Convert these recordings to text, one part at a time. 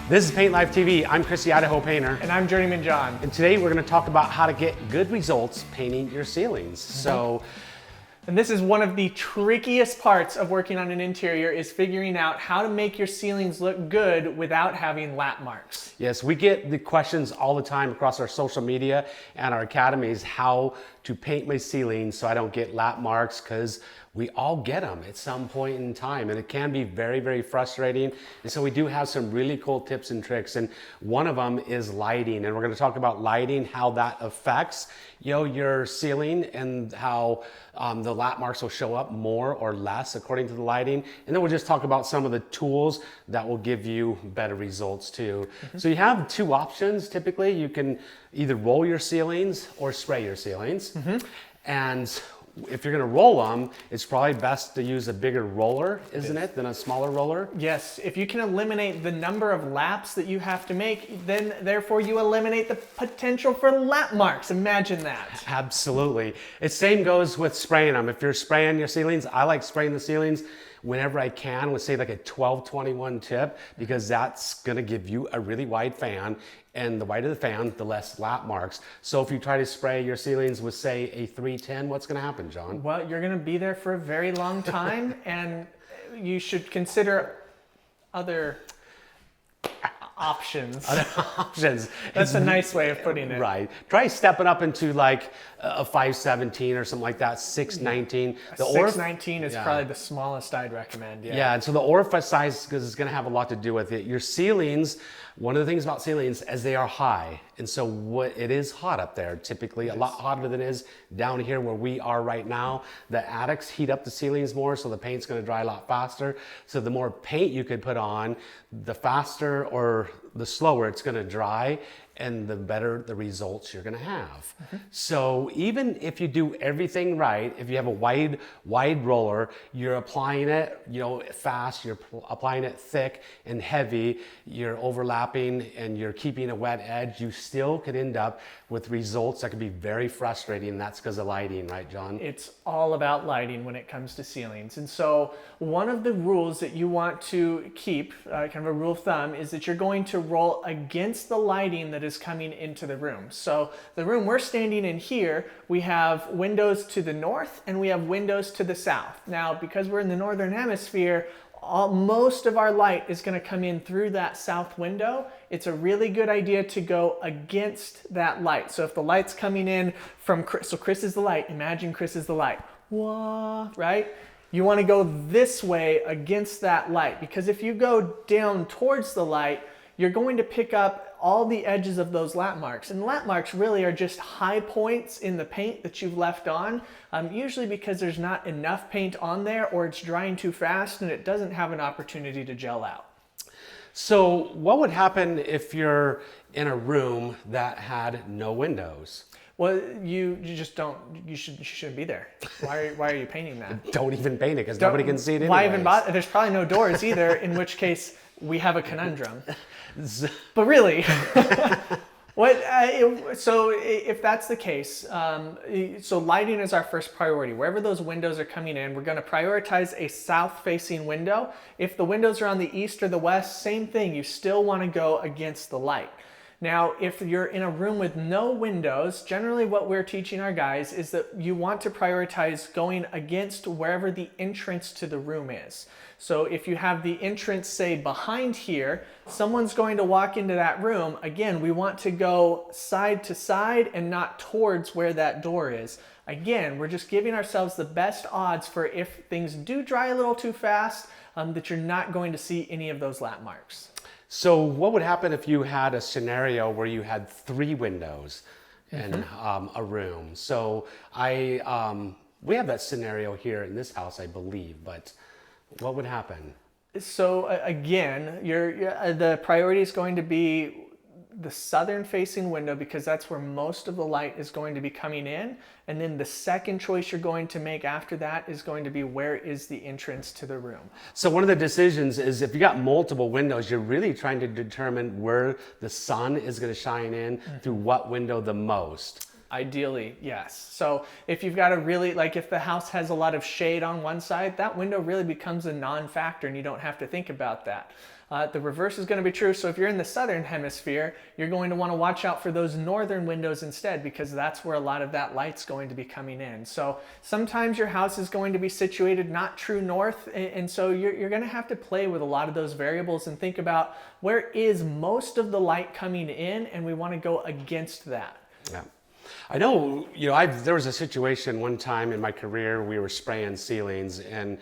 This is Paint Life TV. I'm Chris, the Idaho Painter. And I'm Journeyman John. And today we're going to talk about how to get good results painting your ceilings. And this is one of the trickiest parts of working on an interior, is figuring out how to make your ceilings look good without having lap marks. Yes, we get the questions all the time across our social media and our academies, how to paint my ceilings so I don't get lap marks, because we all get them at some point in time, and it can be very, very frustrating. And so we do have some really cool tips and tricks, and one of them is lighting. And we're going to talk about lighting, how that affects your ceiling, and how the lap marks will show up more or less according to the lighting. And then we'll just talk about some of the tools that will give you better results too. So you have two options. Typically, you can either roll your ceilings or spray your ceilings. And if you're going to roll them, it's probably best to use a bigger roller, isn't it, than a smaller roller? Yes, if you can eliminate the number of laps that you have to make, then therefore you eliminate the potential for lap marks. Imagine that. Absolutely. It same goes with spraying them. If you're spraying your ceilings, I like spraying the ceilings whenever I can with, say, like a 12-21 tip, because that's going to give you a really wide fan, and the wider the fan, the less lap marks. So if you try to spray your ceilings with, say, a 310, what's going to happen, John? Well, you're going to be there for a very long time, and you should consider other options. Other options. That's a nice way of putting it. Right. Try stepping up into like a 517 or something like that, 619. The 619 is probably the smallest I'd recommend. Yeah, and so the orifice size is going to have a lot to do with it. Your ceilings, one of the things about ceilings is they are high. And so it is hot up there, typically a lot hotter than it is down here where we are right now. The attics heat up the ceilings more, so the paint's going to dry a lot faster. So the more paint you could put on, the faster or the slower it's going to dry, and the better the results you're going to have. So even if you do everything right, if you have a wide roller, you're applying it, fast, you're applying it thick and heavy, you're overlapping and you're keeping a wet edge, you still could end up with results that can be very frustrating. And that's because of lighting, right, John? It's all about lighting when it comes to ceilings. And so one of the rules that you want to keep, kind of a rule of thumb, is that you're going to roll against the lighting that is coming into the room. So the room we're standing in here, we have windows to the north and we have windows to the south. Now, because we're in the northern hemisphere, most of our light is going to come in through that south window. It's a really good idea to go against that light. So if the light's coming in from Chris, so Chris is the light, imagine Chris is the light, right? You want to go this way against that light, because if you go down towards the light, you're going to pick up all the edges of those lap marks. And lap marks really are just high points in the paint that you've left on, usually because there's not enough paint on there, or it's drying too fast and it doesn't have an opportunity to gel out. So what would happen if you're in a room that had no windows? Well, you just don't, you shouldn't be there. Why are you painting that? Don't even paint it, because nobody can see it anyways. Why even bother? There's probably no doors either, in which case we have a conundrum. But really, so if that's the case, so lighting is our first priority. Wherever those windows are coming in, we're going to prioritize a south-facing window. If the windows are on the east or the west, same thing. You still want to go against the light. Now, if you're in a room with no windows, generally what we're teaching our guys is that you want to prioritize going against wherever the entrance to the room is. So if you have the entrance, say, behind here, someone's going to walk into that room. Again, we want to go side to side and not towards where that door is. Again, we're just giving ourselves the best odds for, if things do dry a little too fast, that you're not going to see any of those lap marks. So what would happen if you had a scenario where you had 3 windows in a room? So we have that scenario here in this house, I believe, but what would happen? So again, the priority is going to be the southern facing window, because that's where most of the light is going to be coming in. And then the second choice you're going to make after that is going to be, where is the entrance to the room? So one of the decisions is, if you got multiple windows, you're really trying to determine where the sun is going to shine in through what window the most. Ideally, yes. So if you've got a really, like if the house has a lot of shade on one side, that window really becomes a non-factor and you don't have to think about that. The reverse is going to be true. So if you're in the southern hemisphere, you're going to want to watch out for those northern windows instead, because that's where a lot of that light's going to be coming in. So sometimes your house is going to be situated not true north, and so you're going to have to play with a lot of those variables and think about where is most of the light coming in, and we want to go against that. Yeah. I know, there was a situation one time in my career, we were spraying ceilings, and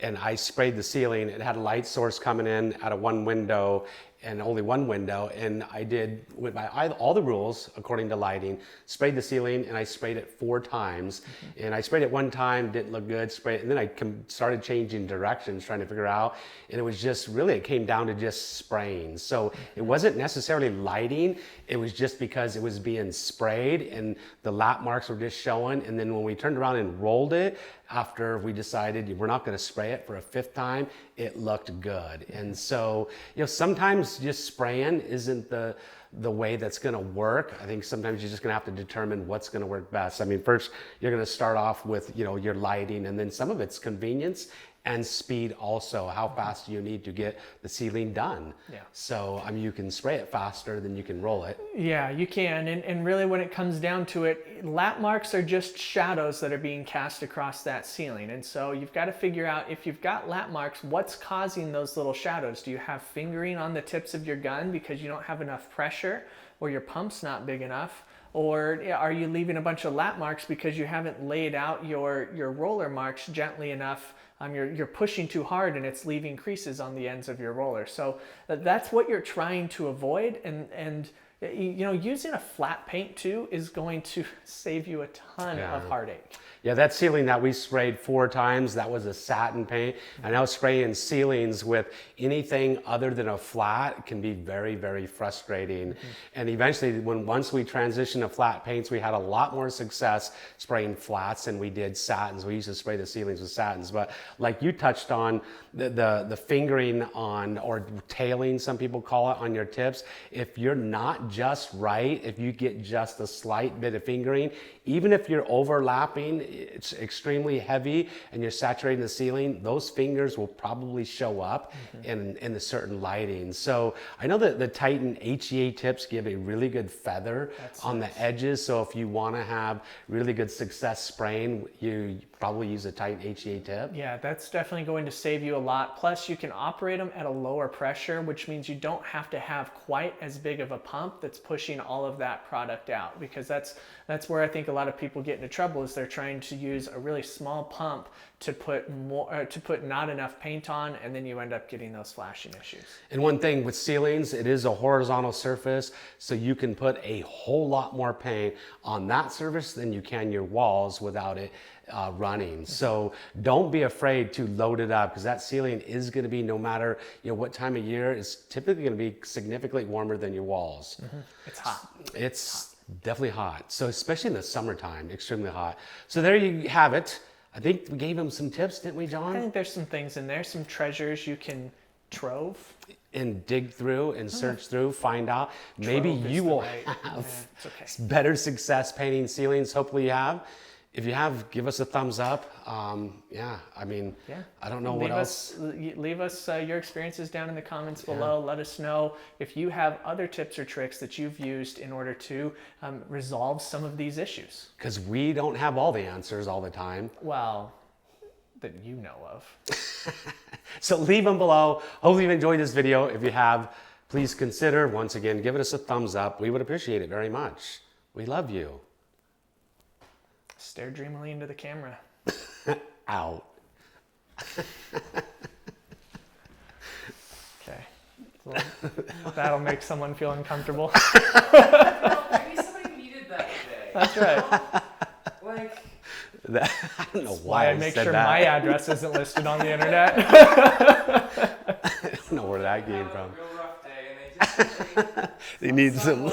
I sprayed the ceiling. It had a light source coming in out of one window, and only one window, and I went by all the rules according to lighting, sprayed the ceiling, and I sprayed it 4 times. And I sprayed it one time, didn't look good, sprayed it, and then I started changing directions, trying to figure out, and it was just really, it came down to just spraying. So it wasn't necessarily lighting, it was just because it was being sprayed and the lap marks were just showing. And then when we turned around and rolled it, after we decided we're not going to spray it for a 5th time, it looked good. And so, sometimes just spraying isn't the way that's going to work. I think sometimes you're just going to have to determine what's going to work best. I mean, first you're going to start off with, your lighting, and then some of it's convenience and speed also. How fast do you need to get the ceiling done? Yeah. So, I mean, you can spray it faster than you can roll it. Yeah, you can. And really when it comes down to it, lap marks are just shadows that are being cast across that ceiling. And so you've got to figure out, if you've got lap marks, what's causing those little shadows? Do you have fingering on the tips of your gun because you don't have enough pressure, or your pump's not big enough? Or are you leaving a bunch of lap marks because you haven't laid out your roller marks gently enough? You're pushing too hard and it's leaving creases on the ends of your roller. So that's what you're trying to avoid. And using a flat paint too is going to save you a ton of heartache. Yeah, that ceiling that we sprayed 4 times, that was a satin paint. And now spraying ceilings with anything other than a flat can be very, very frustrating. And eventually, once we transitioned to flat paints, we had a lot more success spraying flats than we did satins. We used to spray the ceilings with satins. But like you touched on, the fingering on, or tailing, some people call it, on your tips, if you're not just right, if you get just a slight bit of fingering, even if you're overlapping, it's extremely heavy and you're saturating the ceiling, those fingers will probably show up in the certain lighting. So I know that the Titan HEA tips give a really good feather on the edges. So if you want to have really good success spraying, you probably use a Titan HEA tip. Yeah, that's definitely going to save you a lot. Plus you can operate them at a lower pressure, which means you don't have to have quite as big of a pump that's pushing all of that product out, because that's where I think a lot of people get into trouble, is they're trying to use a really small pump to put not enough paint on, and then you end up getting those flashing issues. And one thing with ceilings, it is a horizontal surface, so you can put a whole lot more paint on that surface than you can your walls without it running. So don't be afraid to load it up, because that ceiling is going to be, no matter what time of year, is typically going to be significantly warmer than your walls. It's hot. It's definitely hot. So especially in the summertime, extremely hot. So there you have it. I think we gave him some tips, didn't we, John? I think there's some things in there, some treasures you can trove and dig through and search through, find out. Maybe you will have better success painting ceilings. Hopefully you have. If you have, give us a thumbs up. I don't know what else. Leave us your experiences down in the comments below. Let us know if you have other tips or tricks that you've used in order to resolve some of these issues. Because we don't have all the answers all the time. Well, that you know of. So leave them below. Hopefully you've enjoyed this video. If you have, please consider, once again, giving us a thumbs up. We would appreciate it very much. We love you. Stare dreamily into the camera. Out. Okay. Well, that'll make someone feel uncomfortable. Maybe somebody needed that today. That's right. I don't know why I make sure that. my address isn't listed on the internet. I don't know where that came from. A real rough day, and They need some.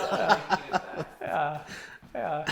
Yeah.